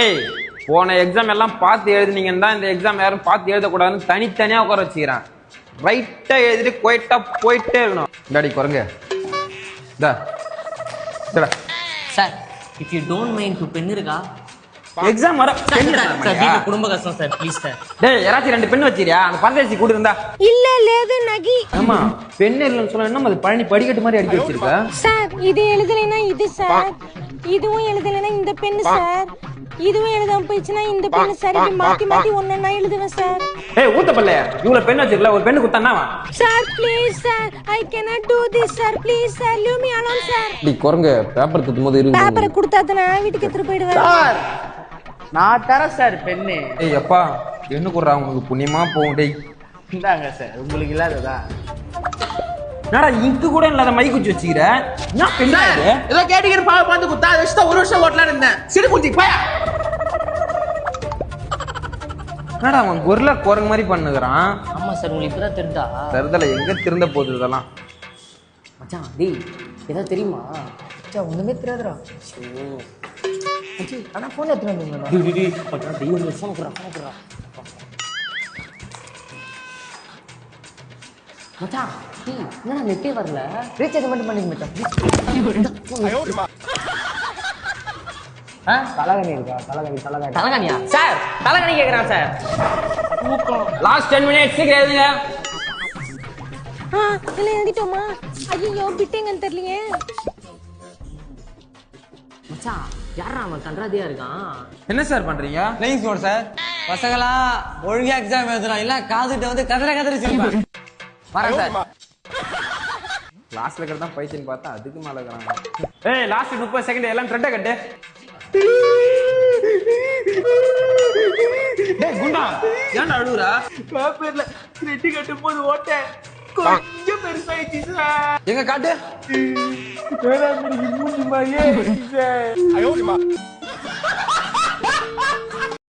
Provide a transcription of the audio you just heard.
ஏய் போன எக்ஸாம் எல்லாம் பார்த்து எழுதுனீங்கன்னு தான் இந்த எக்ஸாம் யாரும் பார்த்து எழுதக்கூடாதுன்னு தனித்தனியா உட்கார வச்சுக்கிறேன். ரைட்டா எழுதிட்டு குவைட்டா போயிட்டே இருக்கணும். டாடி குரங்க sir if you don't mind to pen இருக்கா எக்ஸாம் வர குடும்ப கஷ்டம் சார் ப்ளீஸ் சார். டேய் யாராச்சும் 2 பென் வச்சிரியா அந்த பரதேசி கூட இருந்தா இல்ல லேது நகி. ஆமா பென் இல்லன்னு சொன்னா என்ன அது பழனி படிக்கட்டு மாதிரி அடிச்சு வச்சிருக்க. சார் இது எழுதலைனா இது சார், இதுவும் எழுதலைனா இந்த பென் சார், இதுவும் எழுதாம போயிடுச்சுனா இந்த பென் சார். இப்படி மாத்தி மாத்தி ஒண்ணா எழுதுவேன் சார். ஏய் ஊத்த பல்ல இவ்வளவு பென் வச்சிருக்கல ஒரு பென் குத்தானாவா sir please sir I cannot do this sir please sir leave me alone sir. நீ குரங்க பேப்பர் குத்தும்போது இரு பேப்பரை கொடுத்தாதனா வீட்டுக்கு எடுத்து போய்டுவேன் சார். நான் தரேன் சார் பென்னு. ஏய் அப்பா என்ன குறா உங்களுக்கு புண்ணியமா போகும். டேய் இந்தாங்க சார் உங்களுக்கு இல்லாததா என்னடா இங்கு கூட இல்லாத மை குச்சி வச்சுக்கிற. என்ன பென் இது ஏதோ கேட்டிங்கன்னு பாவ வந்து குத்தா வெஸ்டா ஒரு வருஷம் ஓட்டலாம் இருந்தேன். சிடு குஞ்சி போயா. என்னடா அவன் குரல குரங்கு மாதிரி பண்ணுகிறான். ஆமா சார் உங்களுக்கு இப்பதான் தெரிஞ்சா தருதல எங்க திருந்த போகுது இதெல்லாம். மச்சான் டேய் ஏதாவது தெரியுமா? மச்சான் ஒண்ணுமே தெரியாதுடா. மச்சி ஆனா போன் எடுத்து வந்தீங்களா? டேய் மச்சான் டேய் ஒரு ஃபோன் குறா. மச்சான் டேய் என்ன நெட்டே வரல. ரீசார்ஜ் மட்டும் பண்ணிங்க மச்சான். தலகணி இருக்கா? தலகணியா சார்? தலகணி கேக்குறான் சார். லாஸ்ட் 10 மினிட்ஸ் சீக்கிரம் எழுதுங்க. இல்ல எழுதிட்டோமா? ஐயோ பிட்டேங்கன்னு தெரியலையே. மச்சான் யாரா அவன் கன்றாதியா இருக்கான்? என்ன சார் பண்றீங்க? Playing score sir. பசங்களா ஒழுங்கா எக்ஸாம் எழுதணும் இல்ல காதுகிட்ட வந்து கதற சிரிப்பேன். வரேன் சார். லாஸ்ட்ல இருக்கிறது தான் பைத்தியம் பார்த்தா அதுக்கு மேல இருக்கறாங்க. ஏய் லாஸ்ட் 30 செகண்ட் எல்லாம் ட்ரெண்ட கட்டு. டேய் குண்டா ஏன்டா அழுகுற? பேப்பர்ல த்ரெட் கட்டும் போது ஓட்ட கொஞ்சம் பெருசாயிடுச்சு சார். எங்க காட்டு. மூஞ்சி மாதிரியே சார்.